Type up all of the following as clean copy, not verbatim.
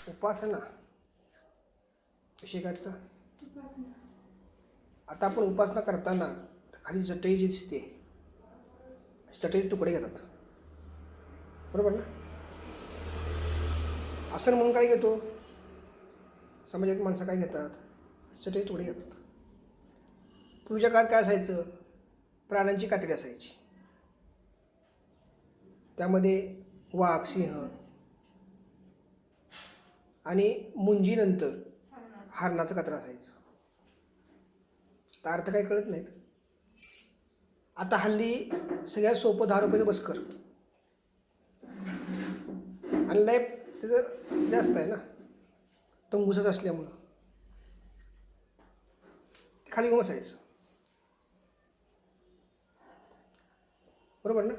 उपासना कशी करायचं? आता आपण उपासना करताना खाली चटई जी दिसते, चटईचे तुकडे घेतात, बरोबर ना? आसन म्हणून काय घेतो? समाजात माणसं काय घेतात? चटई तुकडे घेतात. पूर्वीच्या काळात काय असायचं? प्राण्यांची कातडी असायची, त्यामध्ये वाघ, सिंह आणि मुंजीनंतर हरणाचं कातडं असायचं. तर अर्थ काही कळत नाहीत. आता हल्ली सगळ्यात सोपं 10 रुपयाचं बसकर, आणि लाईफ त्याचं जास्त आहे ना, तंबूसच असल्यामुळं ते खाली घेऊन बसायचं, बरोबर ना?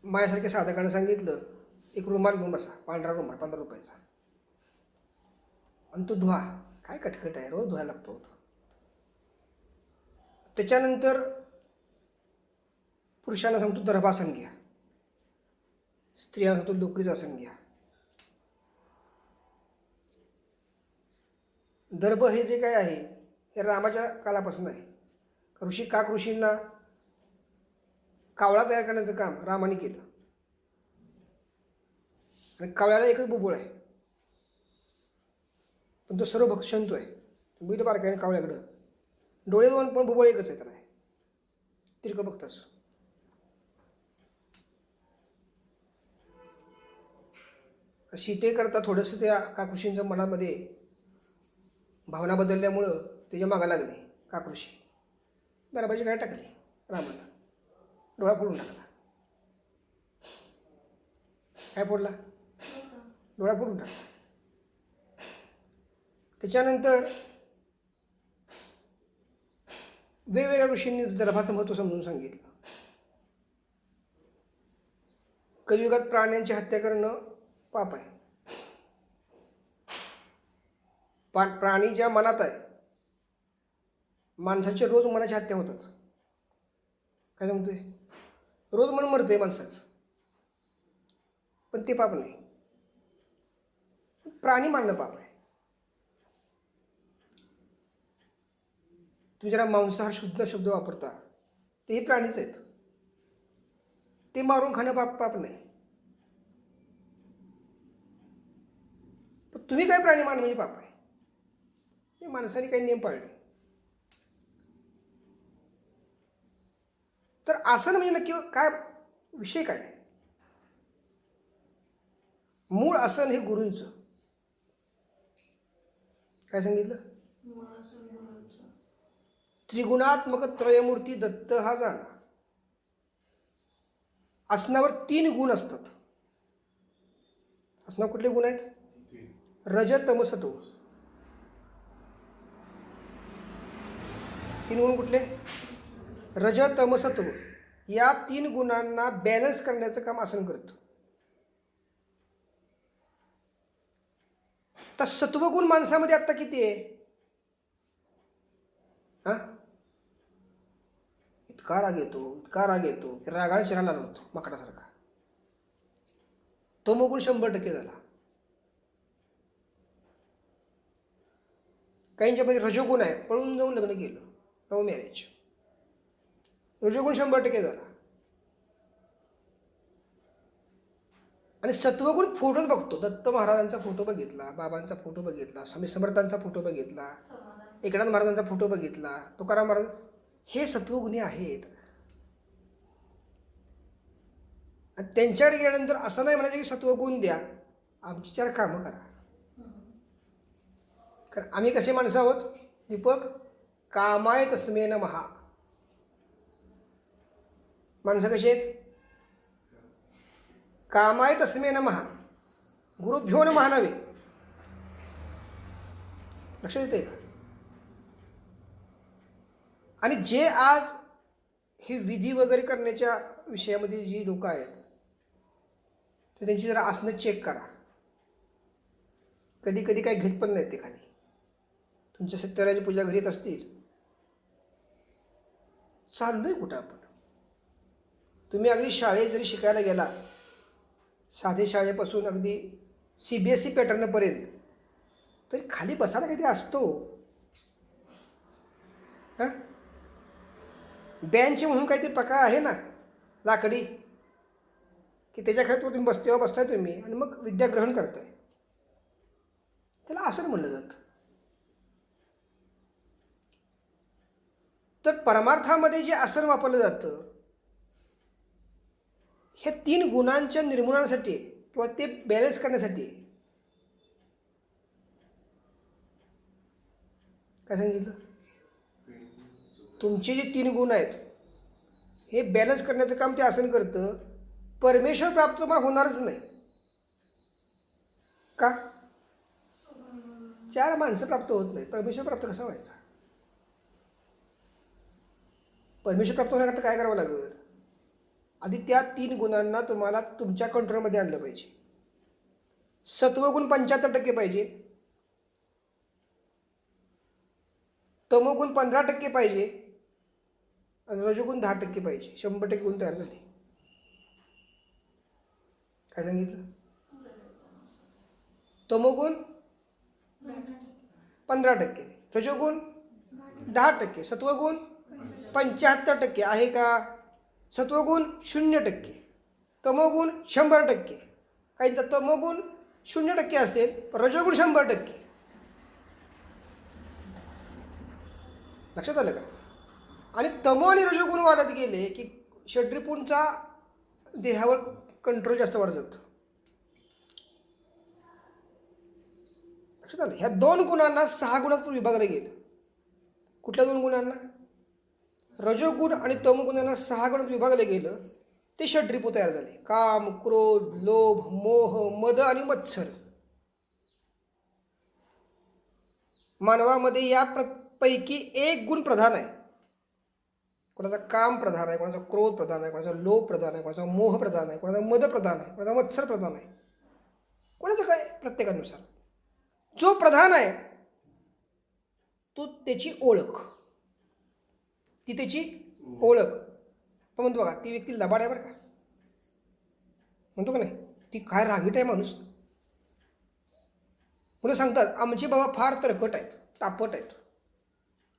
माझ्यासारख्या साधकानं सांगितलं, एक रुमाल घेऊन बसा, पांढरा रुमाल 15 रुपयाचा, आणि तो धुवा. काय कटकट आहे, रोज धुवायला लागतो. त्याच्यानंतर पुरुषांना सांगतो दर्भासन घ्या, स्त्रियांना सांगतो लोकरीचं आसन घ्या. दर्भ हे जे काय आहे हे रामाच्या काळापासून आहे. ऋषी काक ऋषींना कावळा तयार करण्याचं काम रामाने केलं, आणि कावळ्याला एकच बुबुळ आहे, पण तो सर्व भक्षंतो आहे. बैल बारकाने कावळ्याकडं डोळे दोन, पण बुबुळ एकच आहे त्याला, तिरकं बघतास. सीतेकरता थोडंसं त्या काकऋषींच्या मनामध्ये भावना बदलल्यामुळं त्याच्या मागा लागले काकऋषी. दरबाजी काय टाकली रामाला, डोळा फोडून टाकला. काय फोडला? डोळा फोडून टाकला. त्याच्यानंतर वेगवेगळ्या ऋषींनी दर्भाचं महत्त्व समजून सांगितलं. कलियुगात प्राण्यांची हत्या करणं पाप आहे. प्राणी ज्या मनात आहे, माणसाचे रोज मनाची हत्या होतात. काय सांगतोय? रोज मन मरतंय माणसाचं, पण ते पाप नाही. प्राणी मारणं पाप आहे. तुम्ही जरा मांसाहार शुद्ध शब्द वापरता, तेही प्राणीच आहेत. ते मारून खाणं पाप नाही. पण तुम्ही काय प्राणी मारणं म्हणजे पाप आहे. हे माणसाने काही नियम पाळले. तर आसन म्हणजे नक्की काय विषय काय? मूळ आसन हे गुरूंचं. काय सांगितलं? त्रिगुणात्मक त्रयमूर्ती दत्त हा जाणा. आसनावर 3 गुण असतात. आसनावर कुठले गुण आहेत? रज, तम, सत्व. 3 गुण कुठले? रज, तम, सत्व. या 3 गुणांना बॅलन्स करण्याचं काम आसन करतं. तर सत्वगुण माणसामध्ये आत्ता किती आहे? इतका राग येतो की रागाला चिरायला आला होतो माकडासारखा. तमोगुण 100% झाला. काहींच्यामध्ये रजोगुण आहे, पळून जाऊन लग्न केलं, लव्ह मॅरेज. रजोगुण 100% झाला. आणि सत्वगुण फोटोच बघतो. दत्त महाराजांचा फोटो बघितला, बाबांचा फोटो बघितला, स्वामी समर्थांचा फोटो बघितला, एकनाथ महाराजांचा फोटो बघितला, तुकाराम महाराज, हे सत्वगुणी आहेत. आणि त्यांच्याकडे गेल्यानंतर असं नाही म्हणायचं की सत्वगुण द्या, आमची 4 कामं करा. कारण आम्ही कसे माणसं आहोत दीपक? कामाय तस्मै नमः. माणसं कशी आहेत? कामाय तस्मै नमः, गुरुभ्यो नमः नव्हे. लक्षात येते का? आणि जे आज हे विधी वगैरे करण्याच्या विषयामध्ये जी लोक आहेत, तर त्यांची जरा आसनं चेक करा. कधी कधी काय घेत पण नाहीत ते खाली. तुमच्या सत्यनारायणाची पूजा घरी येत असतील, चाललोय कुठं आपण? तुम्ही अगदी शाळेत जरी शिकायला गेला, साधे शाळेपासून अगदी CBSE पॅटर्नपर्यंत, तरी खाली बसायला काहीतरी असतो. हां, बेंच म्हणून काहीतरी प्रकार आहे ना लाकडी, की त्याच्या खाली तुम्ही बसताय तुम्ही आणि मग विद्या ग्रहण करताय. त्याला आसन म्हणलं जातं. तर परमार्थामध्ये जे आसन वापरलं जातं हे 3 गुणांच्या निर्मूलनासाठी किंवा ते बॅलन्स करण्यासाठी. काय सांगितलं? तुमचे जे 3 गुण आहेत हे बॅलन्स करण्याचं काम ते आसन करतं. परमेश्वर प्राप्त तुम्हाला होणारच नाही. का? 4 माणसं प्राप्त होत नाही, परमेश्वर प्राप्त कसा व्हायचा? परमेश्वर प्राप्त होण्याकरता काय करावं लागेल? आधी त्या 3 गुणांना तुम्हाला तुमच्या कंट्रोलमध्ये आणलं पाहिजे. सत्वगुण 75% पाहिजे, तमोगुण 15% पाहिजे आणि रजोगुण 10% पाहिजे. 100% गुण तयार झाले. काय सांगितलं? तमोगुण 15%, रजोगुण 10%, सत्वगुण 75% आहे का? सत्वगुण 0%, तमोगुण 100%. काहींचा तमोगुण 0% असेल, रजोगुण 100%. लक्षात आलं का? आणि तमो आणि रजोगुण वाढत गेले की षड्रिपूंचा देहावर कंट्रोल जास्त वाढत जातं. लक्षात आलं? ह्या 2 गुणांना 6 गुणात विभागलं गेलं. कुठल्या 2 गुणांना? रजोगुण आणि तमोगुणांना 6 गुणात विभागलं गेलं. ते षड्रिपू तयार झाले. काम, क्रोध, लोभ, मोह, मद आणि मत्सर. मानवामध्ये या पैकी एक गुण प्रधान आहे. कोणाचा काम प्रधान आहे, कोणाचा क्रोध प्रधान आहे, कोणाचा लोभ प्रधान आहे, कोणाचा मोह प्रधान आहे, कोणाचा मद प्रधान आहे, कोणाचा मत्सर प्रधान आहे. कोणाचं काय? प्रत्येकानुसार जो प्रधान आहे तो त्याची ओळख, ती त्याची ओळख. पण म्हणतो बघा, ती व्यक्ती लबाड आहे बरं का, म्हणतो का नाही? ती काय रागीट आहे माणूस. मुलं सांगतात आमचे बाबा फार तरकट आहेत, तापट आहेत.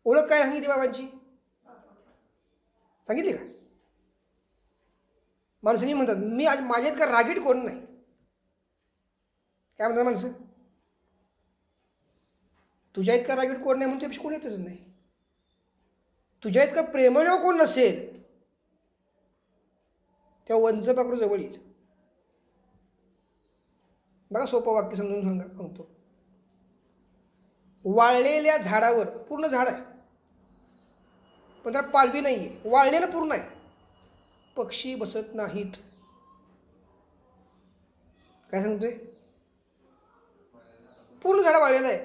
ओळख काय सांगितली बाबांची? सांगितली का? माणसांनी म्हणतात मी आज माझ्यात का रागीट कोण नाही. काय म्हणतात माणसं? तुझ्या इतका रागीट कोण नाही म्हणून त्यापेक्षा कोण येतच नाही. तुझ्या इतका प्रेमळ जेव्हा कोण नसेल तेव्हा वंच पाखरू जवळ येईल. बघा सोपं वाक्य समजून सांगतो. वाळलेल्या झाडावर, पूर्ण झाड आहे पण त्याला पालवी नाही आहे, वाळलेलं पूर्ण आहे, पक्षी बसत नाहीत. काय सांगतोय? पूर्ण झाड वाळलेलं आहे,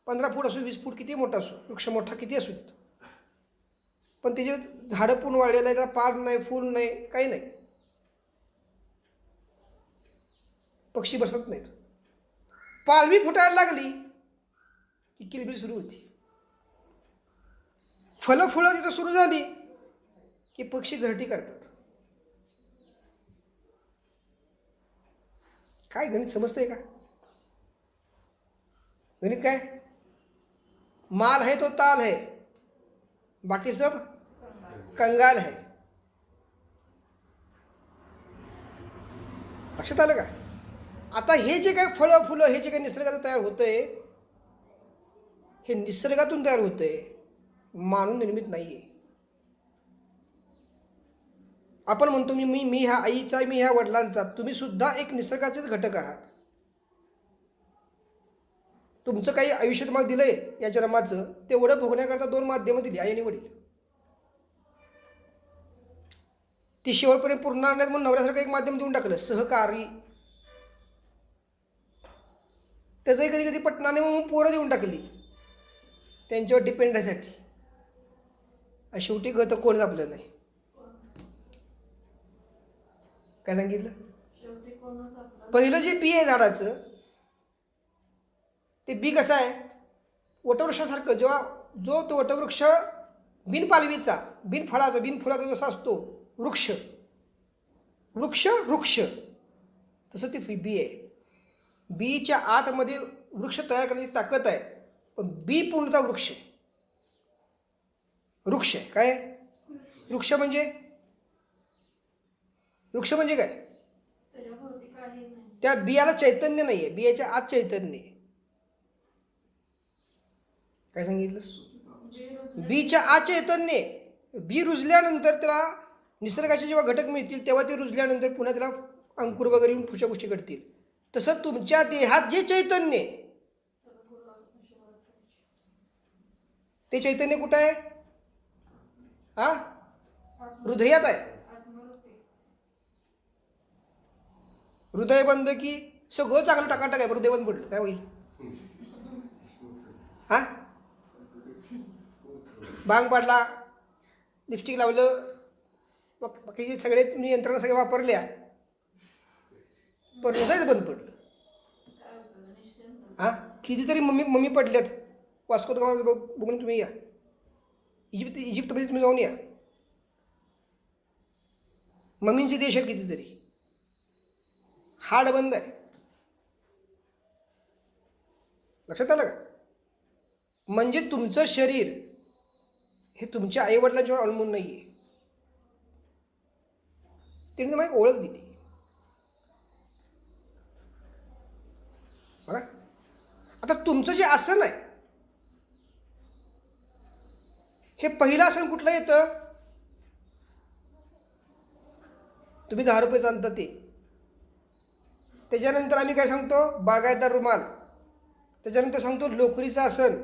15 फूट असो, 20 फूट, किती मोठा असो, वृक्ष मोठा किती असो, पण त्याचे झाडं पूर्ण वाळलेलं आहे, त्याला पान नाही, फूल नाही, काही नाही, पक्षी बसत नाहीत. पालवी फुटायला लागली की किलबिल सुरू होती. फळं तिथं सुरू झाली की पक्षी घरटी करतात. काय गणित समजतंय का? गणित काय? माल है तो ताल है, बाकी सब कंगाल है. लक्षात आलं का? आता हे जे काय फळं फुलं, हे जे काही निसर्गातून तयार होतंय, हे निसर्गातून तयार होतंय, मानव निर्मित नाहीये. आपण म्हणतो मी ह्या आईचा, मी ह्या वडिलांचा. तुम्ही सुद्धा एक निसर्गाचेच घटक आहात. तुमचं काही आयुष्य तुम्हाला दिलंय या जन्माचं, तेवढं भोगण्याकरता 2 माध्यमं दिली, आई आणि वडील. ती शेवटपर्यंत पूर्ण नाहीत म्हणून नवऱ्यासारखं एक माध्यम देऊन टाकलं, सहकारी. त्याचंही कधी कधी पटणाने म्हणून पोरं देऊन टाकली त्यांच्यावर डिपेंड राहण्यासाठी. आणि शेवटी गतं कोणच आपलं नाही. काय सांगितलं? पहिलं जे बी आहे झाडाचं, ते बी कसं आहे? वटवृक्षासारखं. जेव्हा तो वटवृक्ष बिनपालवीचा, बिनफळाचा, बिनफुलाचा जसा असतो वृक्ष, तसं ती बी आहे. बीच्या आतमध्ये वृक्ष तयार करण्याची ताकद आहे, पण बी पूर्णतः वृक्ष आहे. वृक्ष आहे काय? वृक्ष म्हणजे काय? त्या बियाला चैतन्य नाही आहे, बियाच्या आत चैतन्य आहे. काय सांगितलं? बीच्या आत चैतन्य आहे. बी रुजल्यानंतर त्याला निसर्गाचे जेव्हा घटक मिळतील तेव्हा ते रुजल्यानंतर पुन्हा त्याला अंकुर वगैरे येऊन पुढच्या गोष्टी घडतील. तसं तुमच्या देहात जे चैतन्य आहे ते चैतन्य कुठं आहे? हा, हृदयात आहे. हृदय बंद की सगळं चांगलं टकाटक आहे, हृदय बंद पडलं काय होईल? हा, भांग पाडला, लिपस्टिक लावलं, बाकीचे सगळे तुम्ही यंत्रणा सगळ्या वापरल्या, पण हृदयच बंद पडलं. हा, कितीतरी मम्मी पडल्यात. वास्को द गामा बघून तुम्ही या, इजिप्तमध्ये तुम्ही जाऊन या, मम्मींचे देश आहेत कितीतरी, हाड बंद आहे. लक्षात आलं का? म्हणजे तुमचं शरीर हे तुमच्या आईवडिलांच्यावर अवलंबून नाही आहे. त्यांनी तुम्हाला एक ओळख दिली बघा. आता तुमचं जे आसन आहे हे पहिलं आसन कुठलं येतं? तुम्ही 10 रुपये आणता ते. त्याच्यानंतर आम्ही काय सांगतो? बागायतदार रुमाल. त्याच्यानंतर सांगतो लोकरीचं आसन.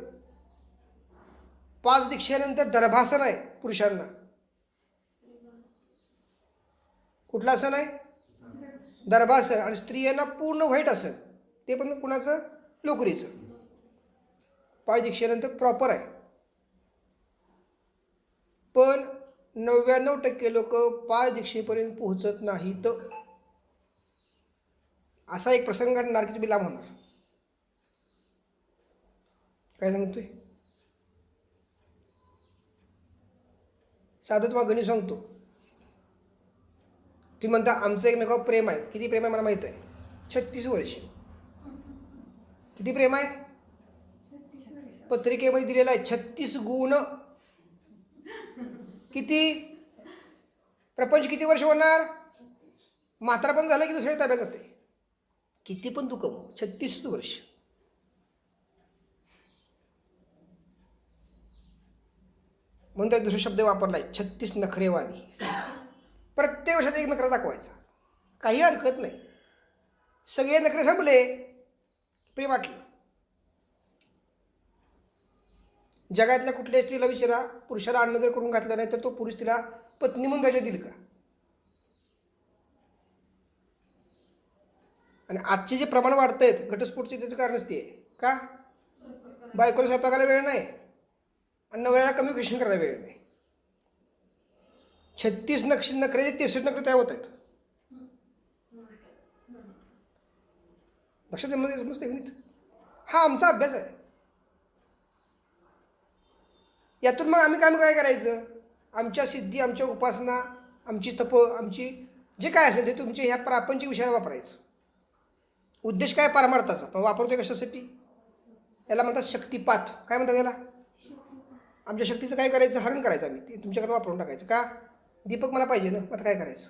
5 दीक्षेनंतर दर्भासन आहे पुरुषांना. कुठलं आसन आहे? दर्भासन. आणि स्त्रियांना पूर्ण व्हाईट आसन, ते पण कुणाचं? लोकरीचं. 5 दीक्षेनंतर प्रॉपर आहे. पण 99% लोक 5 दीक्षेपर्यंत पोहोचत नाहीत. असा एक प्रसंग घडणार की तुम्ही लांब होणार. काय सांगतोय? साधं तुम्हाला गणित सांगतो. तुम्ही म्हणता आमचं एकमेकावर प्रेम आहे. किती प्रेम आहे मला माहीत आहे? 36 वर्ष. किती प्रेम आहे? पत्रिकेमध्ये दिलेलं आहे 36 गुण. किती? प्रपंच किती वर्ष होणार? म्हातारा पण झालं की दुसऱ्या ताब्यात जाते. किती पण तू कमव, 36 वर्ष. म्हणून तर दुसरा शब्द वापरलाय 36 नखरेवाली. प्रत्येक वर्षात एक नखरा दाखवायचा, काही हरकत नाही. सगळे नखरे संपले, प्रेम वाटलं. जगातल्या कुठल्याही स्त्रीला विचारा, पुरुषाला अन्न जर करून घातलं नाही तर तो पुरुष तिला पत्नी म्हणून दर्जा देईल का? आणि आजचे जे प्रमाण वाढत आहेत घटस्फोटचे, त्याचं कारणच ते आहे. का? बायकोला स्वयंपाकाला वेळ नाही आणि नवऱ्याला कम्युनिकेशन करायला वेळ नाही. 36 नखरे 63 नखरे तयार होत आहेत. लक्षात मध्ये समजते गणित. हा आमचा अभ्यास आहे. यातून मग आम्ही काय करायचं? आमच्या सिद्धी, आमच्या उपासना, आमची तप, आमची जे काय असेल ते तुमच्या ह्या प्रापंचिक विषयाला वापरायचं. उद्देश काय? परमार्थाचा. पण वापरतोय कशासाठी? याला म्हणतात शक्तिपात. काय म्हणतात याला? आमच्या शक्तीचं काय करायचं? हरण करायचं आम्ही, ते तुमच्याकडे वापरून टाकायचं. का? दीपक मला पाहिजे ना, आता काय करायचं?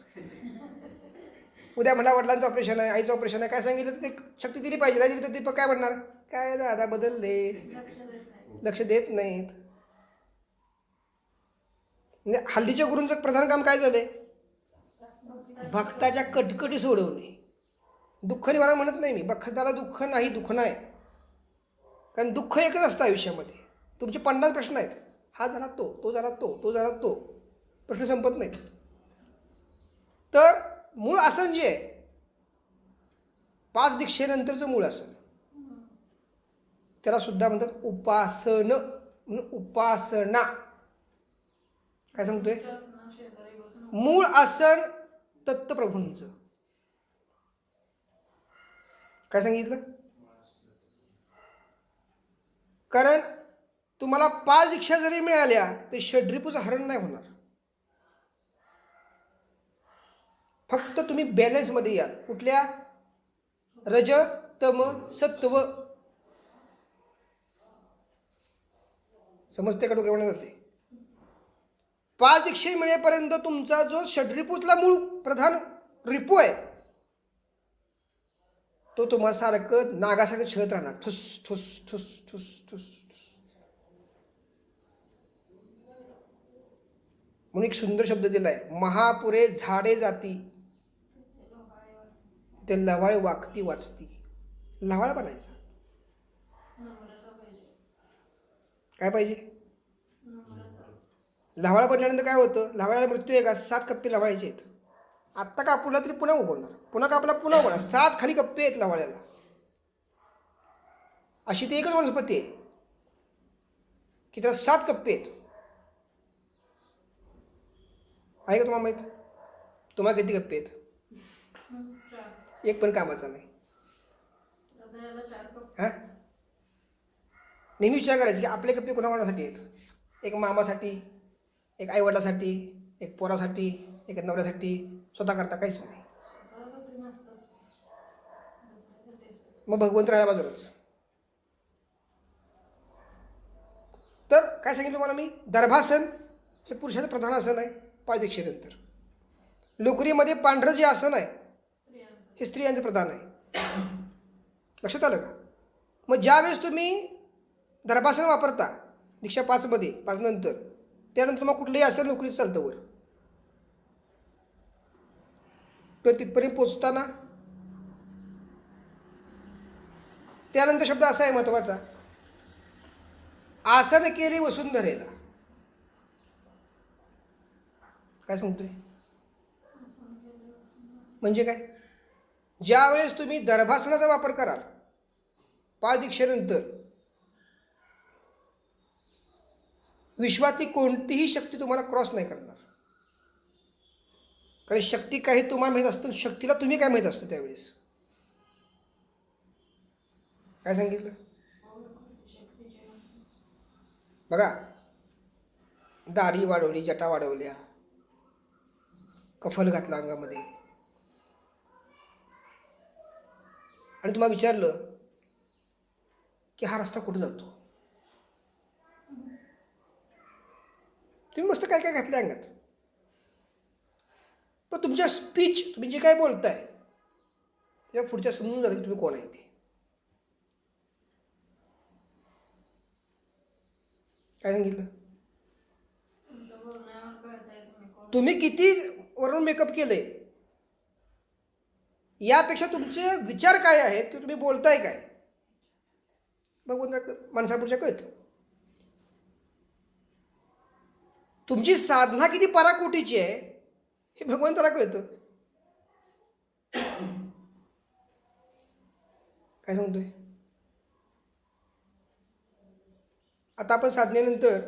उद्या म्हणा वडिलांचं ऑपरेशन आहे, आईचं ऑपरेशन आहे, काय सांगितलं तर ते शक्ती दिली पाहिजे. नाही दिली तर दीपक काय म्हणणार? काय दादा बदलले, लक्ष देत नाहीत. म्हणजे हल्लीच्या गुरूंचं प्रधान काम काय झालंय? भक्ताच्या कटकटी सोडवणे. दुःख निवारण म्हणत नाही मी, भक्ताला दुःख नाही, दुःख नाही. कारण दुःख एकच असतं आयुष्यामध्ये. तुमचे 50 प्रश्न आहेत, हा झाला तो, तो झाला तो, तो झाला तो, प्रश्न संपत नाहीत. तर मूळ आसन जे आहे 5 दीक्षेनंतरचं मूळ आसन, त्याला सुद्धा म्हणतात उपासन. उपासना. काय सांगतोय? मूळ आसन दत्तप्रभूंचं. काय सांगितलं? कारण तुम्हाला 5 दीक्षा जरी मिळाल्या तर षड्रिपूचं हरण नाही होणार. फक्त तुम्ही बॅलन्समध्ये याल. कुठल्या? रज तम सत्व. समजते का डोक्यावर जाते. 5 दीक्षे मिळेपर्यंत तुमचा जो षड्रिपूतला मूळ प्रधान रिपू आहे तो तुम्हाला सारखं नागासारखं छळत राहणार. ठुस ठुस ठुस ठुस ठुस ठुस. म्हणून एक सुंदर शब्द दिलाय, महापुरे झाडे जाती ते लवाळे वागती वाचती. लवाळा बनायचा. काय पाहिजे? लवाळा बनल्यानंतर काय होतं? लवाळ्याला मृत्यू आहे का? 7 कप्पे लवाळ्याचे आहेत. आत्ता कापूला तरी पुन्हा उगवणार, पुन्हा कापला पुन्हा उगवणार. 7 खाली कप्पे आहेत लवाळ्याला. अशी ती एकच वनस्पती आहे की त्याला 7 कप्पे आहेत. आहे का तुम्हाला माहीत? तुम्हाला किती कप्पे आहेत? एक पण कामाचा नाही. हां, नेहमी विचार करायचा की आपले कप्पे कोणाकोणासाठी आहेत. एक मामासाठी, एक आईवडिलासाठी, एक पोरासाठी, एक नवऱ्यासाठी. स्वतः करता काहीच नाही. मग भगवंत राहिला बाजूलाच. तर काय सांगितलं तुम्हाला मी? दर्भासन हे पुरुषाचं प्रधान आसन आहे 5 दीक्षेनंतर. लोकरीमध्ये पांढरं जे आसन आहे हे स्त्रियांचं प्रधान आहे. लक्षात आलं का? मग ज्यावेळेस तुम्ही दर्भासन वापरता दीक्षा 5मध्ये, 5 नंतर, त्यानंतर मग कुठलंही आसन नोकरीचं चालतं वर. तर तिथपर्यंत पोचताना त्यानंतर शब्द असा आहे महत्त्वाचा, आसन केले वसुंधरेला. काय सांगतोय? म्हणजे काय? ज्यावेळेस तुम्ही दर्भासनाचा वापर कराल 5 दीक्षेनंतर, विश्वातली कोणतीही शक्ती तुम्हाला क्रॉस नाही करणार. कारण शक्ती काही तुम्हाला माहीत असतं, शक्तीला तुम्ही काय माहीत असतं त्यावेळेस. काय सांगितलं बघा? दाढी वाढवली, जटा वाढवल्या, कफल घातला अंगामध्ये, आणि तुम्हाला विचारलं की हा रस्ता कुठं जातो, तुम्ही मस्त काय काय घातलं अंगात. पण तुमच्या स्पीच, तुम्ही जे काय बोलताय तेव्हा पुढच्या समजून जातं की तुम्ही कोण आहे ते. काय सांगितलं? तुम्ही किती वरून मेकअप केलंय यापेक्षा तुमचे विचार काय आहेत की तुम्ही बोलताय काय भगवंता माणसापुढच्या कळतं. तुमची साधना किती पराकोटीची आहे हे भगवंताला कळतं. काय सांगतोय? आता आपण साधनेनंतर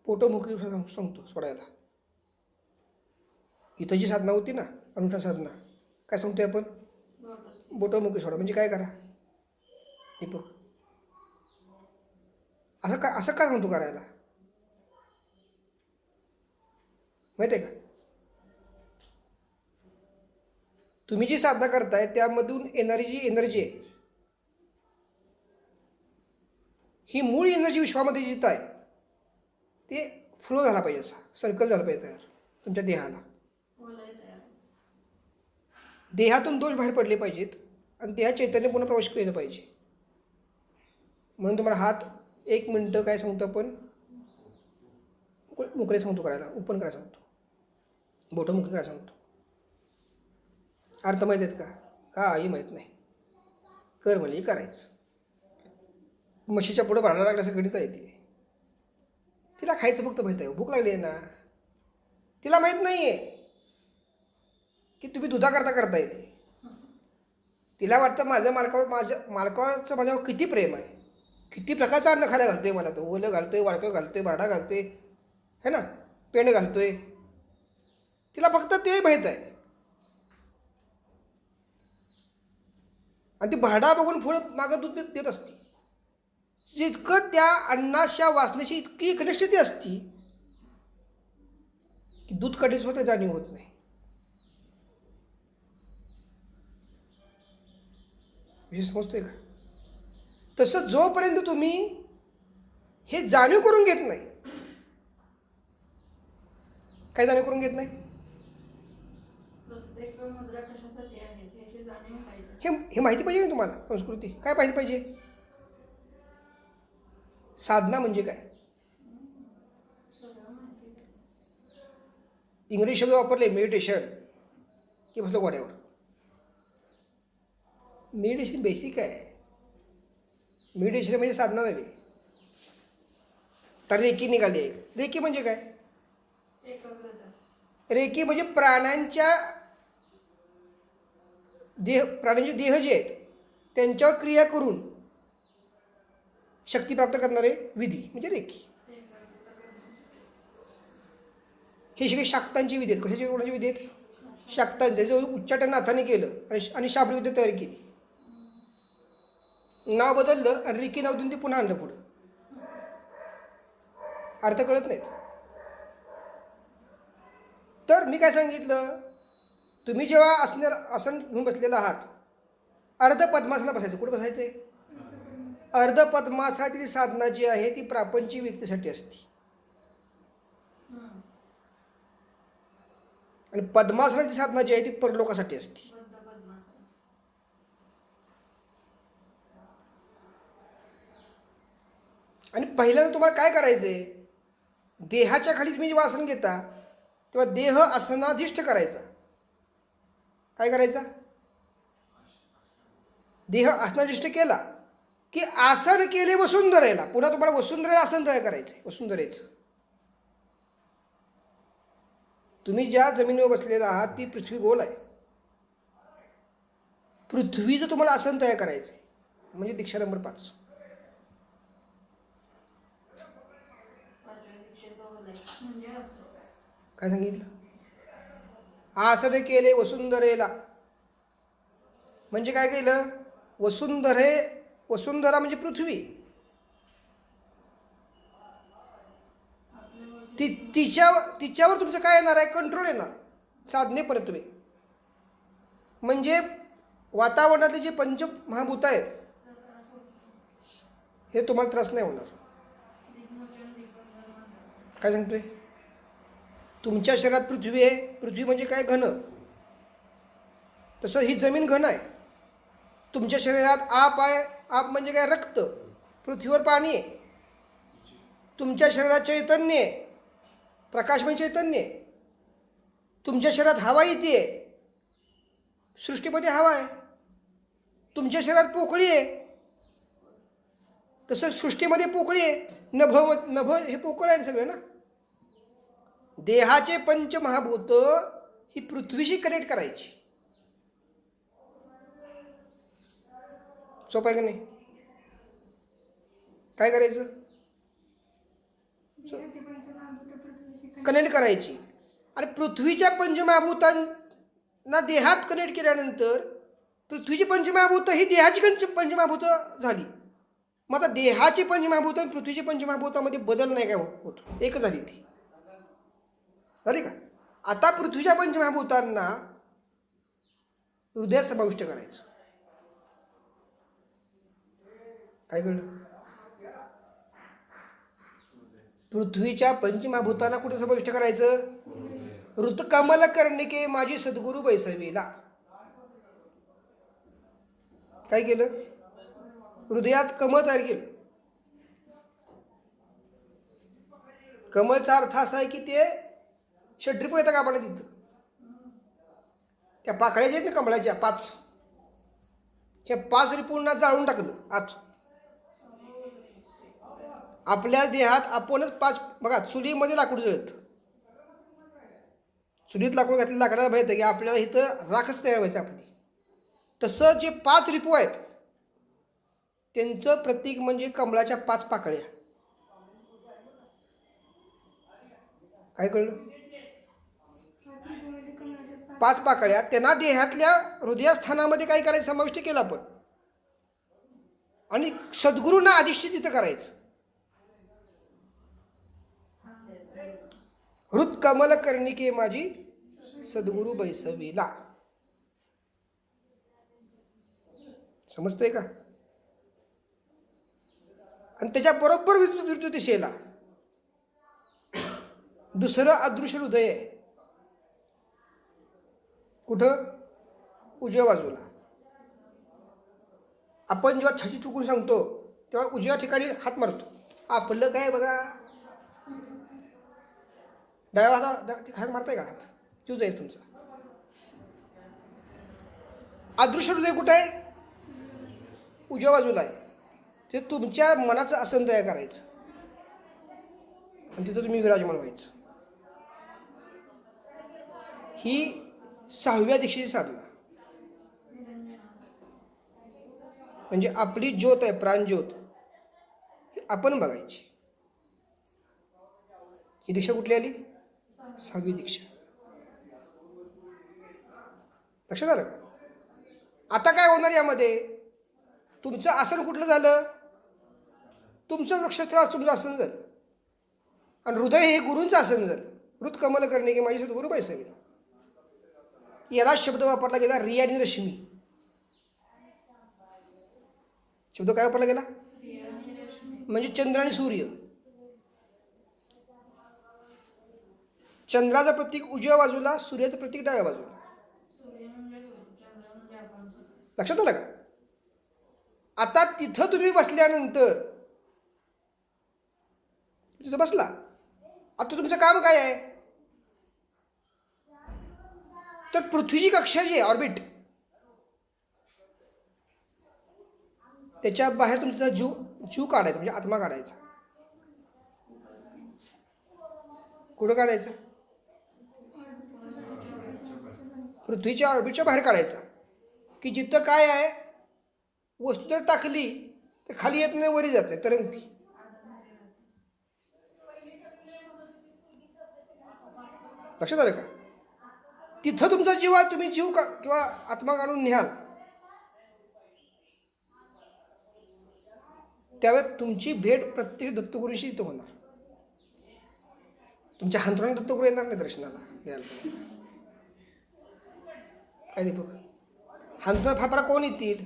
पोटोमुखी सांगतो सोडायला. इथं जी साधना होती ना, अनुष्ठान साधना, काय सांगतोय आपण? बोटोमुखी सोडा. म्हणजे काय करा दीपक? असं काय सांगतो करायला? माहिती आहे का? तुम्ही जी साधना करताय त्यामधून येणारी जी एनर्जी आहे ही मूळ एनर्जी विश्वामध्ये जिथं आहे ते फ्लो झाला पाहिजे, असा सर्कल झाला पाहिजे तयार तुमच्या देहाला. देहातून दोष बाहेर पडले पाहिजेत आणि देहात चैतन्य पुन्हा प्रवेश केलं पाहिजे. म्हणून तुम्हाला हात 1 मिनटं काय सांगतो आपण, मोकळे सांगतो करायला, ओपन करायला सांगतो, बोटं मुखी करायला सांगतो. अर्थ माहीत आहेत का? काही माहीत नाही. कर म्हणजे करायचं. म्हशीच्या पुढं भांडायला लागल्याचं गणित आहे ते. तिला खायचं फक्त माहीत आहे, भूक लागली आहे ना, तिला माहीत नाही आहे की तुम्ही दुधाकरता करता येते. तिला वाटतं माझ्या मालकाचं माझ्यावर किती प्रेम आहे, किती प्रकारचं अन्न खायला घालतोय मला, तो ओलं घालतोय, वाळकं घालतोय, बारडा घालतोय, है ना, पेंड घालतोय. तिला फक्त ते माहीत आहे. आणि ती भाडा बघून पुढं मागं दूध देत असते. जितकं त्या अन्नाच्या वासनेशी इतकी घनिष्ठती असती की दूध कधीच होतं जाणीव होत नाही. विषय समजतोय का? तसं जोपर्यंत तुम्ही हे जाणीव करून घेत नाही, काय जाणीव करून घेत नाही, हे माहिती पाहिजे ना तुम्हाला. संस्कृती काय माहिती पाहिजे, साधना म्हणजे काय. इंग्रजी शब्द वापरले मेडिटेशन की बसलं गोड्यावर. मेडिटेशन बेसिक आहे. मेडिटेशन म्हणजे साधना नव्हे. तर रेकी निघाली आहे. रेकी म्हणजे काय, रेकी म्हणजे प्राण्यांचे देह जे आहेत त्यांच्यावर क्रिया करून शक्ती प्राप्त करणारे विधी म्हणजे रेकी. हे सगळे शाक्तांची विधी आहेत. कशाची कोणाची विधी आहेत, शाक्तांचे. जो उच्चाटन नाथाने केलं आणि शाब्र विद्या तयार केली, नाव बदललं आणि रेकी नाव देऊन ते पुन्हा आणलं पुढं. अर्थ कळत नाहीत. तर मी काय सांगितलं, तुम्ही जेव्हा आसन घेऊन बसलेला आहात, अर्ध पद्मासनात बसायचं. कुठं बसायचं आहे, अर्ध पद्मासनातील साधना जी आहे ती प्रापंचिक व्यक्तीसाठी असते आणि पद्मासनाची साधना जी आहे ती परलोकासाठी असते. आणि पहिल्यांदा तुम्हाला काय करायचंय, देहाच्या खाली तुम्ही जेव्हा आसन घेता तेव्हा देह आसनाधिष्ठ करायचा. काय करायचा, देह आसनाधिष्ठ केला की आसन केले वसुंधरेला. पुन्हा तुम्हाला वसुंधरेला आसन तयार करायचं. वसुंधरेचं तुम्ही ज्या जमिनीवर बसलेला आहात ती पृथ्वी गोल आहे. पृथ्वीचं तुम्हाला आसन तयार करायचं आहे, म्हणजे दीक्षा नंबर 5. काय सांगितलं, आसन केले वसुंधरेला. म्हणजे काय केलं, वसुंधरा म्हणजे पृथ्वी, तिच्यावर तुमचं काय येणार आहे, कंट्रोल येणार. साधने परत्वे म्हणजे वातावरणातले जे पंचमहाभूत आहेत हे तुम्हाला त्रास नाही होणार. काय सांगतोय, तुमच्या शरीरात पृथ्वी आहे. पृथ्वी म्हणजे काय, घन. तसं ही जमीन घन आहे. तुमच्या शरीरात आप आहे. आप म्हणजे काय, रक्त. पृथ्वीवर पाणी आहे. तुमच्या शरीरात चैतन्य आहे. प्रकाश म्हणजे चैतन्य आहे. तुमच्या शरीरात हवा येते, सृष्टीमध्ये हवा आहे. तुमच्या शरीरात पोकळी आहे, तसं सृष्टीमध्ये पोकळी आहे. नभ हे पोकळ आहे सगळं ना. देहाचे पंचमहाभूत ही पृथ्वीशी कनेक्ट करायची. सोपं आहे का नाही, काय करायचं, कनेक्ट करायची. आणि पृथ्वीच्या पंचमहाभूतांना देहात कनेक्ट केल्यानंतर पृथ्वीची पंचमहाभूत ही देहाची पंचमहाभूत झाली. मग आता देहाची पंचमहाभूत आणि पृथ्वीची पंचमहाभूतामध्ये बदल नाही काय होत, एकच झाली ती. झाली का. आता पृथ्वीच्या पंचमहाभूतांना हृदयात समाविष्ट करायचं. काय कळलं, पृथ्वीच्या पंचमहाभूतांना कुठे समाविष्ट करायचं, ऋतकमल कर्णिके माझी सद्गुरू बैसवीला. काय केलं, हृदयात कमळ तयार केलं. कमळचा अर्थ असा आहे की ते षड्रिपू येतं का आपण तिथं, त्या पाकळ्या आहेत ना कमळाच्या 5, हे 5 रिपूंना जाळून टाकलं आत. आपल्या देहात आपणच 5, बघा चुलीमध्ये लाकूड जळत, चुलीत लाकूड घातलं, लाकडाला माहिती की आपल्याला इथं राखच तयार व्हायचं आपली. तसं जे 5 रिपू आहेत त्यांचं प्रतीक म्हणजे कमळाच्या 5 पाकळ्या. काय कळलं, 5 पाकळ्या त्यांना देहातल्या हृदयस्थानामध्ये काय करायचं, समाविष्ट केलं आपण. आणि सद्गुरूंना अधिष्ठित तिथं करायचं. हृत कमल कर्णिके माझी सद्गुरू बैसवीला. समजतंय का? आणि त्याच्या बरोबर विरुद्ध दिशेला दुसरं अदृश्य हृदय आहे. कुठं? उजव्या बाजूला. आपण जेव्हा छाती चुकून सांगतो तेव्हा उजव्या ठिकाणी हात मारतो. आपलं काय बघा, डाव्या हात मारताय का? हात चूज आहे तुमचा. अदृश्य हृदय कुठं आहे? उजव्या बाजूला आहे. ते तुमच्या मनाचं आसन तयार करायचं आणि तिथं तुम्ही विराजमान व्हायचं. ही 6व्या दीक्षेची साधना. म्हणजे आपली ज्योत आहे, प्राणज्योत, आपण बघायची. ही दीक्षा कुठली आली? 6वी दीक्षा. लक्षात आलं का? आता काय होणार यामध्ये? तुमचं आसन कुठलं झालं? तुमचं वृक्षस्थळ तुमचं आसन झालं आणि हृदय हे गुरूंचं आसन झालं. हृत कमल करणे की माझी सद्गुरू बैसावी. याला शब्द वापरला गेला रिया आणि रश्मी. शब्द काय वापरला गेला? म्हणजे चंद्र आणि सूर्य. चंद्राचं प्रतीक उजव्या बाजूला, सूर्याचं प्रतीक डाव्या बाजूला. लक्षात आलं का? आता तिथं तुम्ही बसल्यानंतर तिथं बसला, आता तुमचं काम काय आहे? तर पृथ्वीची कक्षा जी आहे ऑर्बिट, त्याच्या बाहेर तुमचा जीव काढायचा, म्हणजे आत्मा काढायचा. कुठं काढायचं? पृथ्वीच्या ऑर्बिटच्या बाहेर काढायचा. की जिथं काय आहे वस्तू जर टाकली तर खाली येत नाही, वरी जात नाही, तरंगती. लक्षात आलं का? तिथं तुमचा जीव आहे, तुम्ही जीव किंवा आत्मा काढून न्याल, त्यावेळेस तुमची भेट प्रत्येक दत्तगुरूशी इथं होणार. तुमच्या हंतरुणात दत्तगुरू येणार नाही दर्शनाला द्यायला. काय दीपक? हंतरुणात फार कोण येतील?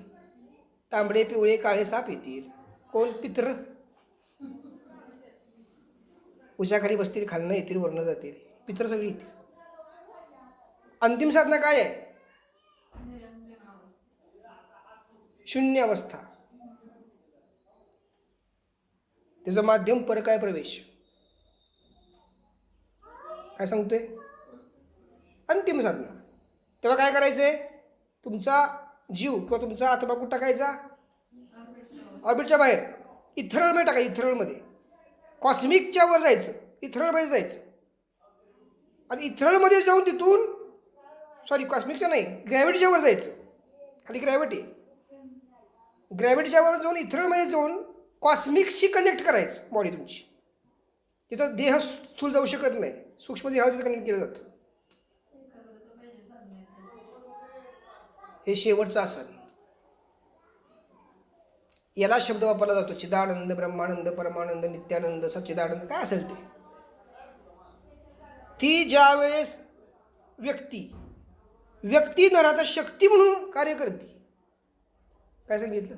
तांबडे पिवळे काळे साप येतील. कोण? पित्र. उशाखाली बसतील, खालनं येतील, वरनं जातील, पित्र सगळी येतील. अंतिम साधना काय आहे? शून्य अवस्था. त्याचं माध्यम परकाय प्रवेश. काय सांगतोय? अंतिम साधना. तेव्हा काय करायचंय? तुमचा जीव किंवा तुमचा आत्मा कुठं टाकायचा? ऑर्बिटच्या बाहेर. इथरलमध्ये टाकायचं. इथरलमध्ये, कॉस्मिकच्या वर जायचं, इथरलमध्ये जायचं आणि इथरलमध्ये जाऊन तिथून, सॉरी कॉस्मिकच्या नाही, ग्रॅव्हिटीच्या वर जायचं. खाली ग्रॅव्हिटी, ग्रॅव्हिटीच्या वर जाऊन इथरलमध्ये जाऊन कॉस्मिकशी कनेक्ट करायचं बॉडी तुमची. तिथं देह स्थूल जाऊ शकत नाही, सूक्ष्म देह तिथं कनेक्ट केलं जातं. हे शेवटचं आसन. याला शब्द वापरला जातो चिदानंद, ब्रह्मानंद, परमानंद, नित्यानंद, सच्चिदानंद, काय असेल ते. ती ज्या वेळेस व्यक्ती नराचा शक्ती म्हणून कार्य करते. काय सांगितलं?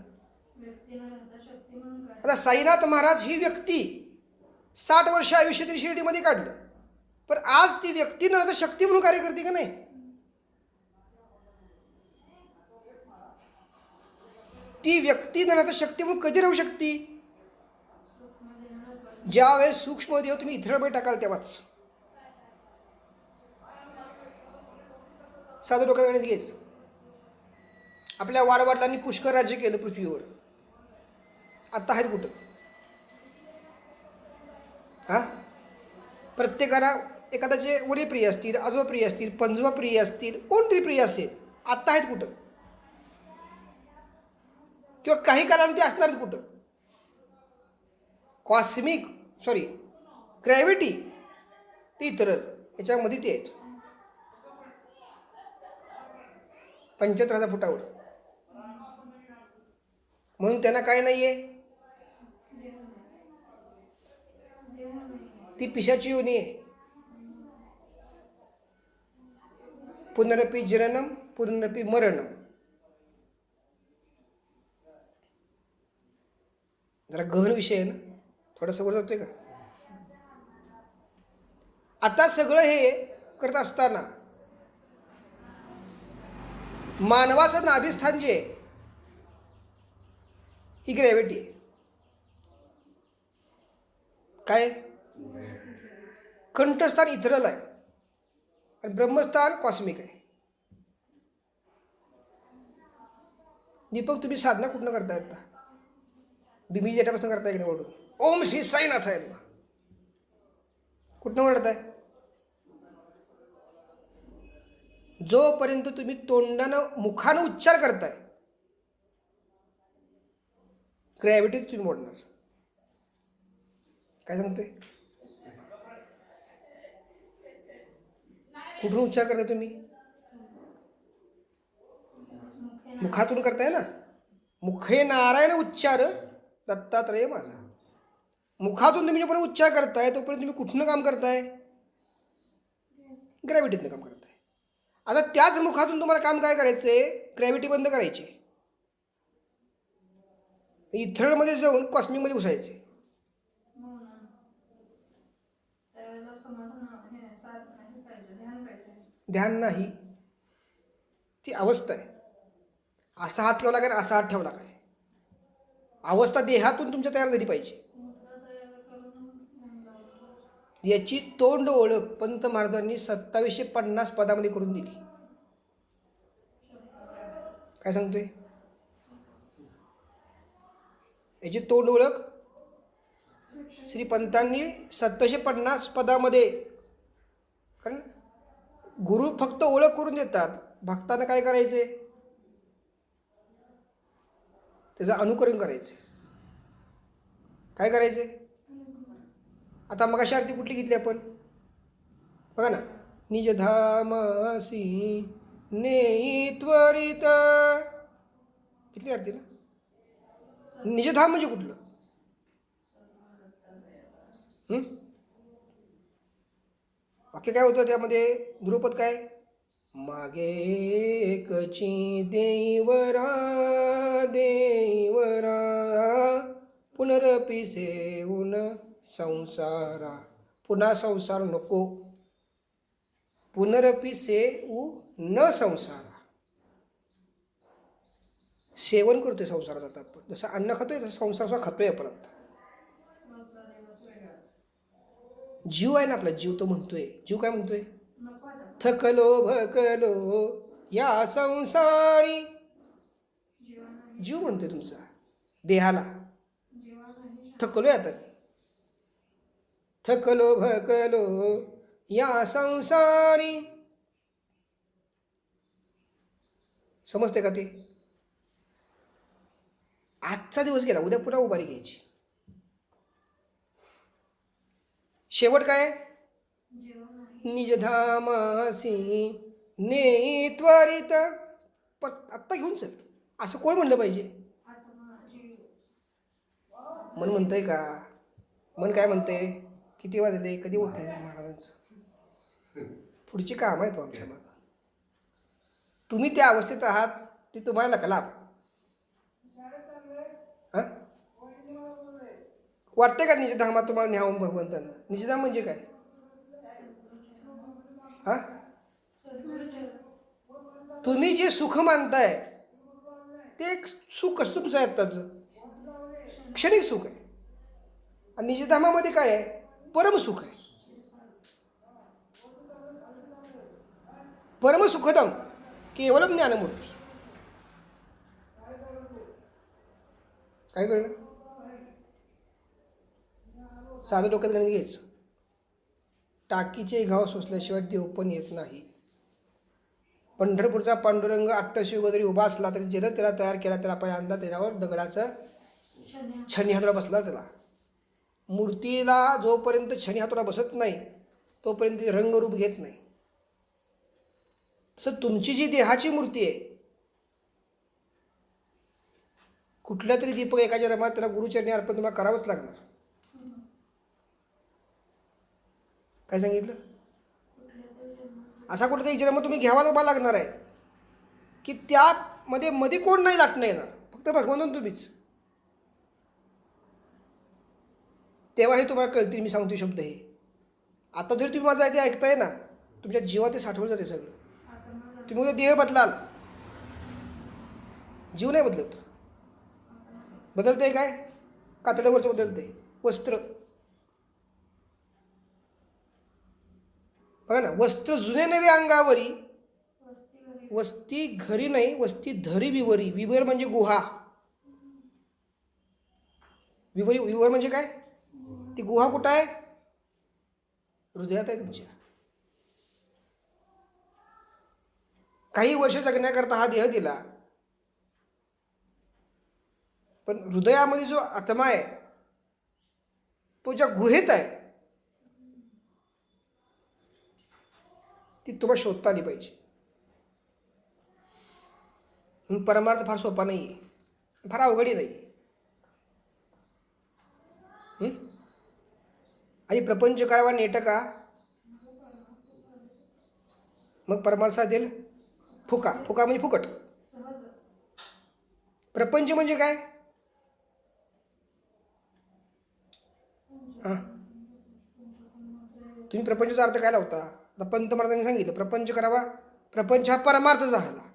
आता साईनाथ महाराज ही व्यक्ती 60 वर्ष आयुष्य तरी शिर्डीमध्ये काढलं, पण आज ती व्यक्ती नराचा शक्ती म्हणून कार्य करते का नाही? ती व्यक्ती नराचा शक्ती म्हणून कधी राहू शकते? ज्या वेळेस सूक्ष्म देह तुम्ही इथरलमध्ये टाकाल तेव्हाच. साधं डोक्यात गणित घ्यायचं. आपल्या वाडवडिलांनी पुष्कर राज्य केलं पृथ्वीवर. आत्ता आहेत कुठं? प्रत्येकाला एखाद्याचे वडील प्रिय असतील, आजोबा प्रिय असतील, पंजोबा प्रिय असतील, कोणतरी प्रिय असेल, आत्ता आहेत कुठं? किंवा काही काळाने ते असणार आहेत कुठं? कॉस्मिक, सॉरी ग्रॅव्हिटी, ते इतरल, याच्यामध्ये ते आहेत 75,000 फुटावर. म्हणून त्यांना काय नाही आहे? ती पिशाची योनी आहे. पुनरपि जननम पुनरपि मरणम. जरा गहन विषय आहे ना, थोडासा वर जातोय का. आता सगळं हे करत असताना मानवाचं नाभिस्थान जे आहे ही ग्रॅव्हिटी आहे. काय कंठस्थान इथरल आहे आणि ब्रह्मस्थान कॉस्मिक आहे. दीपक, तुम्ही साधना कुठनं करताय आता? बिमी जेटापासून करताय की नाही ओढून? ओम श्री साईनाथ आहे ना, कुठनं ओढताय? जोपर्यंत तुम्ही तोंडानं मुखानं उच्चार करताय ग्रॅव्हिटी तुम्ही मोडणार. काय सांगतोय? कुठून उच्चार करताय तुम्ही? मुखातून करताय ना. मुखे नारायण उच्चार दत्तात्रय माझा. मुखातून तुम्ही जोपर्यंत उच्चार करताय तोपर्यंत तुम्ही कुठनं काम करताय? ग्रॅव्हिटीतनं काम करताय. आता त्याच मुखातून तुम्हाला काम काय करायचंय? ग्रॅव्हिटी बंद करायची. इथरलमध्ये जाऊन कॉस्मिकमध्ये घुसायचे. ध्यान नाही, ती अवस्था आहे. असा हात ठेवला काय, असा हात ठेवला काय, अवस्था देहातून तुमच्या तयार झाली पाहिजे. याची तोंड ओळख पंत महाराजांनी 2750 पदामध्ये करून दिली. काय सांगतोय? याची तोंड ओळख श्रीपंतांनी 2750 पदामध्ये. कारण गुरु फक्त ओळख करून देतात, भक्तांना काय करायचे? त्याचं अनुकरण करायचे. काय करायचे? आता मग अशी आरती कुठली घेतली आपण बघा ना. निज धामसी नेई त्वरित, घेतली आरती ना. निजधाम म्हणजे कुठलं? वाक्य काय होतं त्यामध्ये? ध्रुपद काय? मागे कची देवरा देवरा पुनरपि सेऊन संसारा. पुन्हा संसार नको, पुनरपि सेऊ न संसारा. सेवन करतोय संसाराचं आता आपण, जसं अन्न खातोय तसं संसार खातोय आपण. आता जीव आहे ना आपला, जीव तो म्हणतोय. जीव काय म्हणतोय? थकलो भकलो या संसारी. जीव म्हणतोय तुमचा देहाला. थकलोय आता, थकलो भकलो या संसारी. समजते का ते? आजचा दिवस गेला, उद्या पुन्हा उभारी घ्यायची. शेवट काय? निजधामासी ने त्वरित. आत्ता घेऊन चल असं कोण म्हणलं पाहिजे? मन म्हणतंय का? मन काय म्हणतंय? किती वाजले? कधी होत आहे महाराजांचं? पुढची काम आहेत आमच्या मग. तुम्ही त्या अवस्थेत आहात, ती तुम्हाला नका लाभ. हां, वाटते का निजधामात तुम्हाला न्यावं भगवंतानं? निजधाम म्हणजे काय? हां, तुम्ही जे सुख मानताय ते एक सुख असतं तुमचं आत्ताचं, क्षणिक सुख आहे. आणि निजधामामध्ये काय आहे? परमसुख आहे. परमसुखदम केवलम ज्ञानमूर्ती. काय कळलं? साधं डोक्यात गणित घ्यायचं. टाकीचे घाव सोसल्याशिवाय देव पण येत नाही. पंढरपूरचा पांडुरंग अट्टशिव जरी उभा असला तरी ज्यानं त्याला तयार केला त्याला पहिल्यांदा त्याच्यावर दगडाचा छन्नी हातोडा बसला. त्याला मूर्तीला जोपर्यंत छन्नी हातोडा बसत नाही तोपर्यंत रंगरूप घेत नाही. तसं तुमची जी देहाची मूर्ती आहे, कुठल्या तरी दीपक एकाच्या रमात त्याला गुरुचरणी अर्पण तुम्हाला करावंच लागणार. काय सांगितलं? असा कुठेतरी जन्म तुम्ही घ्यावा तुम्हाला लागणार आहे की त्यामध्ये मध्ये कोण नाही लाटणं येणार, फक्त भगवंतन तुम्हीच. तेव्हा हे तुम्हाला कळतील मी सांगतो शब्द हे. आता जर तुम्ही माझं ते ऐकताय ना, तुमच्या जीवात ते साठवलं जाते सगळं. तुम्ही उद्या देह बदलाल, जीव नाही बदलत. बदलते काय? कातड्यावरचं बदलते वस्त्र. बघा ना, वस्त्र जुने नवे अंगावरी, वस्ती घरी नाही वस्ती धरी विवरी. विवर म्हणजे गुहा. विवर म्हणजे काय? ती गुहा कुठं आहे? हृदयात आहे तुमच्या. काही वर्ष जगण्याकरता हा देह दिला, पण हृदयामध्ये जो आत्मा आहे तो ज्या गुहेत आहे ती तुम्हाला शोधता आली पाहिजे. म्हणून परमार्थ फार सोपा नाही आहे, फार अवघडी नाही. आणि प्रपंच करावा नेटका, मग परमार्थ साधेल फुका. फुका म्हणजे फुकट. प्रपंच म्हणजे काय? हां, तुम्ही प्रपंचाचा अर्थ काय लावता? आता पंत महाराजांनी सांगितलं प्रपंच करावा. प्रपंच हा परमार्थ झाला.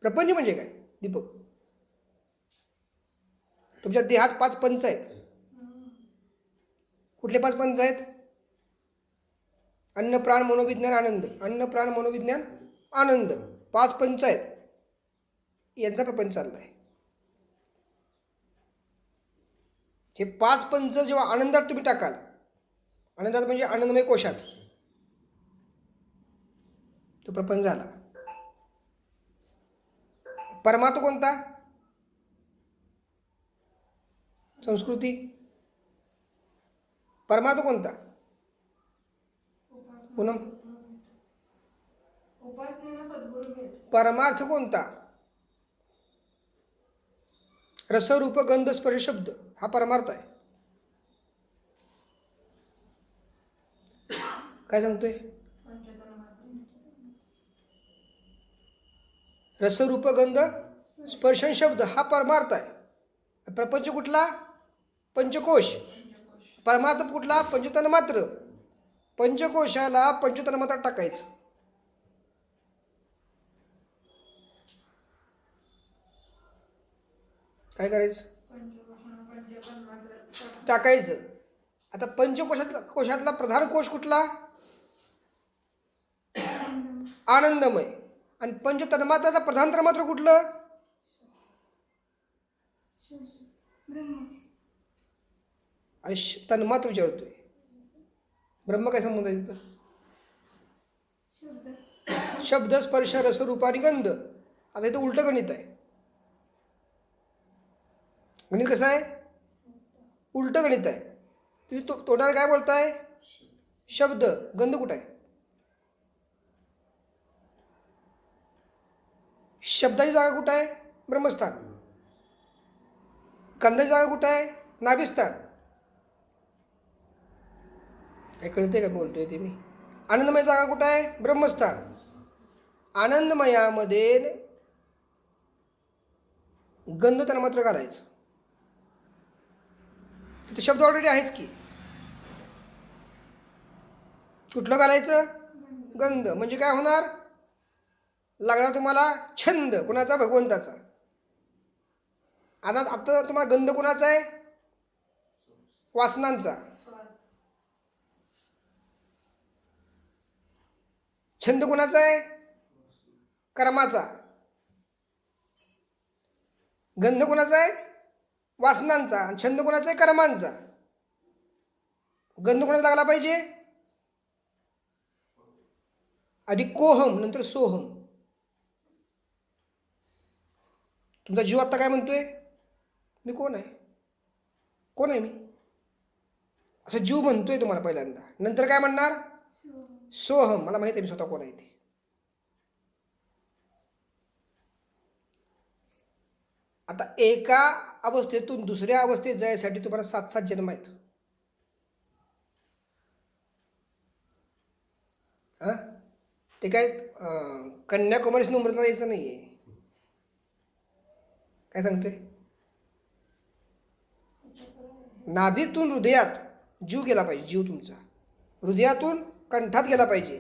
प्रपंच म्हणजे काय दीपक? तुमच्या देहात 5 पंच आहेत. कुठले 5 पंच आहेत? अन्न प्राण मनोविज्ञान आनंद. अन्न प्राण मनोविज्ञान आनंद, 5 पंच आहेत. यांचा प्रपंच चालला आहे. हे 5 पंच जेव्हा आनंदात तुम्ही टाकाल, आनंदात म्हणजे आनंदमय कोशात, तो प्रपंच झाला. परमार्थ कोणता? संस्कृती. परमार्थ कोणता? पूनम, परमार्थ कोणता? रस रूप गंध स्पर्श शब्द हा परमार्थ आहे. काय सांगतोय? रस रूप गंध स्पर्शन शब्द हा परमार्थ आहे. प्रपंच कुठला? पंचकोश. परमार्थ कुठला? पंचतन मात्र. पंचकोशाला पंचतन मात्र टाकायचं. काय करायचं? टाकायचं. आता कोशातला प्रधान कोश कुठला? आनंदमय. आणि पंचतन्मात्राचा प्रधान तन्मात्र कुठलं? आणि तन्मात्र विचारतोय. ब्रह्म काय संबंध आहे तिथं? शब्द स्पर्श रस रूप आणि गंध. आता इथं उलटं गणित आहे. गणित कसं आहे? उलटं गणित आहे. तुम्ही तोंडाला काय बोलताय? शब्द. गंध कुठं आहे? शब्दाची जागा कुठं आहे? ब्रह्मस्थान. गंधाची जागा कुठं आहे? नाभिस्थान. काय कळते का बोलतोय ते मी? आनंदमय जागा कुठं आहे? ब्रह्मस्थान. आनंदमयामध्ये गंध त्यांना मात्र घालायचं. तिथे शब्द ऑलरेडी आहेच की. कुठलं घालायचं? गंध. म्हणजे काय होणार? लागणार तुम्हाला छंद. कुणाचा? भगवंताचा. आता तुम्हाला गंध कुणाचा आहे? वासनांचा. छंद कुणाचा आहे? कर्माचा. गंध कुणाचा आहे? वासनांचा. आणि छंद कुणाचा आहे? कर्मांचा. गंध कोणाचा लागला पाहिजे? आधी कोहम नंतर सोहम. तुमचा जीव आत्ता काय म्हणतोय? मी कोण आहे? कोण आहे मी? असं जीव म्हणतोय तुम्हाला पहिल्यांदा. नंतर काय म्हणणार? सोहम. मला माहिती आहे मी स्वतः कोण आहे ते. आता एका अवस्थेतून दुसऱ्या अवस्थेत जायसाठी तुम्हाला 7-7 जन्म आहेत. हां, ते काय कन्याकुमारीस नम्रता यायचं नाही आहे. काय सांगते? नाभीतून हृदयात जीव गेला पाहिजे, जीव तुमचा हृदयातून कंठात गेला पाहिजे,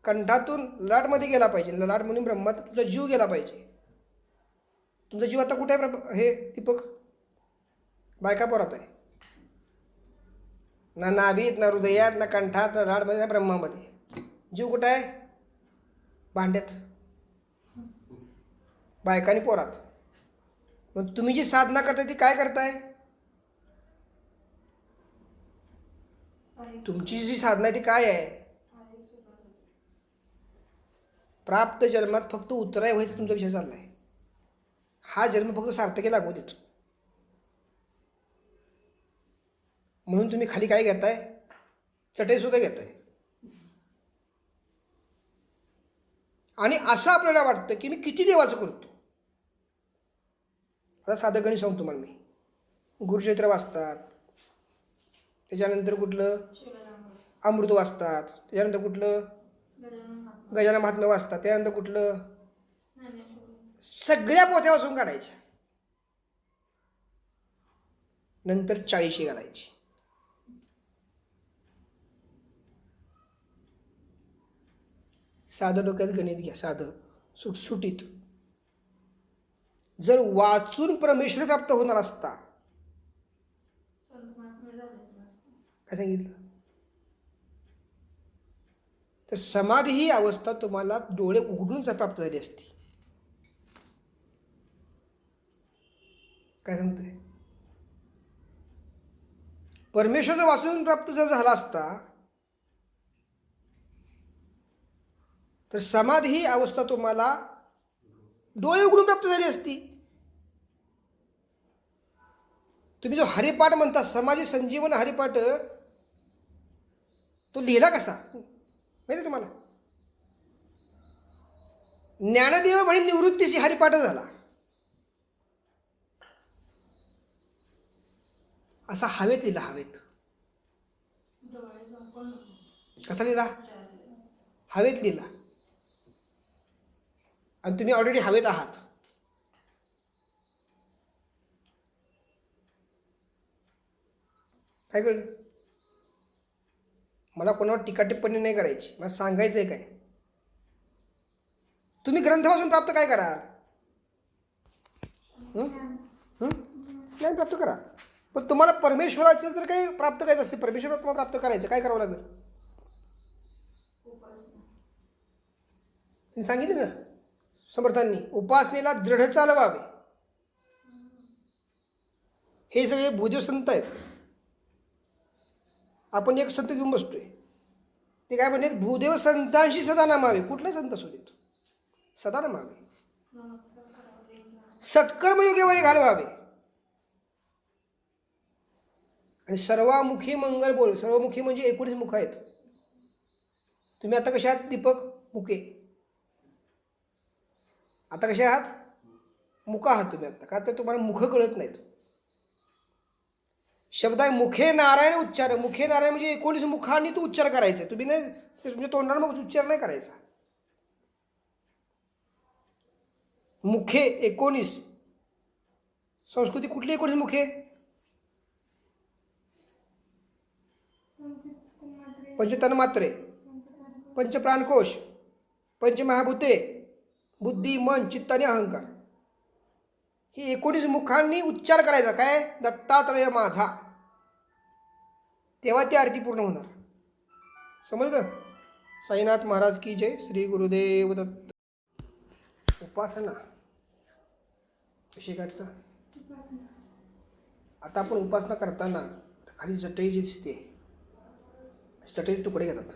कंठातून ललाटमध्ये गेला पाहिजे, ललाट म्हणून ब्रह्मात तुमचा जीव गेला पाहिजे. तुमचा जीव आता कुठे आहे हे दीपक? बायका पोरात आहे ना, नाभीत ना, हृदयात ना, कंठात ना, ललाटमध्ये ना, ब्रह्मामध्ये. जीव कुठं आहे? भांड्यात, बायका आणि पोरात. मग तुम्ही जी साधना करताय ती काय करताय? तुमची जी साधना आहे ती काय आहे? प्राप्त जन्मात फक्त उतराय व्हायचं तुमचा विषय चाललाय. हा जन्म फक्त सार्थकी लागू देतो. म्हणून तुम्ही खाली काय घेताय? चटई सुद्धा घेताय. आणि असं आपल्याला वाटतं की मी किती देवाचं करतो. आता साधं गणित सांगतो तुम्हाला मी. गुरुचरित्र वाचतात, त्याच्यानंतर कुठलं अमृत वाचतात, त्याच्यानंतर कुठलं गजानन महात्म्य वाचतात, त्यानंतर कुठलं सगळ्या पोथ्या वाचून काढायच्या. नंतर 40 घालायची. साधं डोक्यात गणित घ्या, साधं सुटसुटीत. जर वाचून परमेश्वर प्राप्त होणार असता, काय सांगितलं? तर समाधी ही अवस्था तुम्हाला डोळे उघडून प्राप्त झाली असती. काय सांगतोय? परमेश्वर जर वाचून प्राप्त जर झाला असता तर समाधी ही अवस्था तुम्हाला डोळे उघडून प्राप्त झाली असती. तुम्ही जो हरिपाठ म्हणता, समाधी संजीवन हरिपाठ, तो लिहिला कसा माहिती तुम्हाला? ज्ञानदेव म्हणे निवृत्तीशी हरिपाठ झाला. असा हवेत लिहिला, हवेत. कसा लिहिला? हवेत लिहिला. आणि तुम्ही ऑलरेडी हवेत आहात. काय कळलं? मला कोणावर टीका टिप्पणी नाही करायची, मला सांगायचं आहे काय. तुम्ही ग्रंथ वाचून प्राप्त काय कराल? ज्ञान प्राप्त करा. पण तुम्हाला परमेश्वराचं जर काही प्राप्त करायचं असेल, परमेश्वर तुम्हाला प्राप्त करायचं, काय करावं लागेल? सांगितलं ना समर्थांनी, उपासनेला दृढ चालवावे. हे सगळे भूदेव संत आहेत. आपण एक संत घेऊन बसतोय, ते काय म्हणतात? भूदेव संतांशी सदा नमावे. कुठले संत असू देत, सदा नमावे. सत्कर्मयोगे वय घालवावे आणि सर्वामुखी मंगल बोल. सर्वमुखी म्हणजे 19 मुख आहेत. तुम्ही आता कशा आहात दीपक? मुके. आता कसे आहात? मुका आहात तुम्ही आता. का तर तुम्हाला मुख कळत नाहीत. शब्द आहे मुखे नारायण उच्चार. मुखे नारायण म्हणजे 19 मुखांनी तू उच्चार करायचा. तुम्ही नाही, तुमच्या तोंडाने मग उच्चार नाही करायचा. मुखे 19. संस्कृती कुठली 19 मुखे? पंचतन्मात्रे, पंचप्राणकोश, पंचमहाभूते, बुद्धी, मन, चित्त आणि अहंकार. ही 19 मुखांनी उच्चार करायचा. काय? दत्तात्रय माझा. तेव्हा ती आरती पूर्ण होणार. समजलं? साईनाथ महाराज की जय. श्री गुरुदेव दत्त. उपासना कशी करायचं? आता आपण उपासना करताना खाली चटई जी दिसते, चटईचे तुकडे घेतात,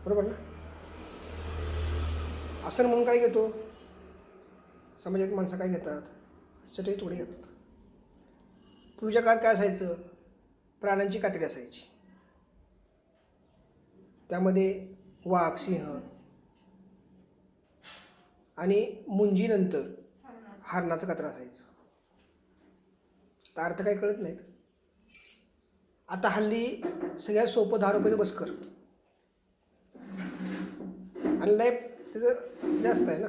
बरोबर ना? आसन म्हणून काय घेतो? समाजात माणसं काय घेतात? चटई तुकडे घेतात. पूर्वीच्या काळात काय असायचं? प्राण्यांची कातडी असायची. त्यामध्ये वाघ, सिंह आणि मुंजीनंतर हरणाचं कातडं असायचं. तर अर्थ काही कळत नाहीत. आता हल्ली सगळ्यात सोपं 10 रुपयाचं बसकर आणि लाईफ त्याचं जास्त आहे ना.